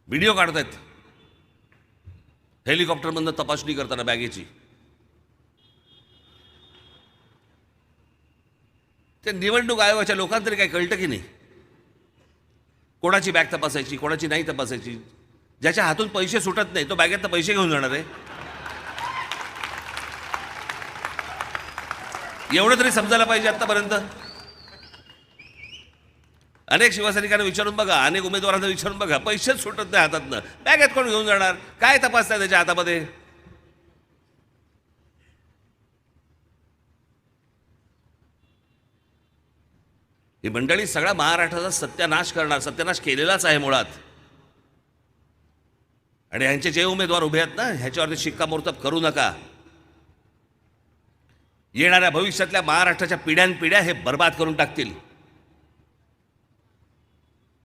Video काढतायत हेलिकॉप्टरमधनं तपासणी करताना बॅगेची. ते निवडणूक आयोगाच्या लोकांना तरी काय कळतं की नाही? कोणाची बॅग तपासायची, कोणाची नाही तपासायची. ज्याच्या हातून पैसे सुटत नाही तो बॅगेतनं पैसे घेऊन जाणार आहे. एवढं तरी समजायला पाहिजे. आतापर्यंत अनेक शिवसैनिकांना विचारून बघा, अनेक उमेदवारांना विचारून बघा, पैसेच सुटत नाही हातातनं. बॅगेत कोण घेऊन जाणार? काय तपासताय त्याच्या हातामध्ये? ही मंडळी सगळा महाराष्ट्राचा सत्यानाश करणार, सत्यानाश केलेलाच आहे मुळात. आणि ह्यांचे जे उमेदवार उभे आहेत ना, ह्याच्यावरती शिक्कामोर्तब करू नका. येणाऱ्या भविष्यातल्या महाराष्ट्राच्या पिढ्यानपिढ्या हे बर्बाद करून टाकतील.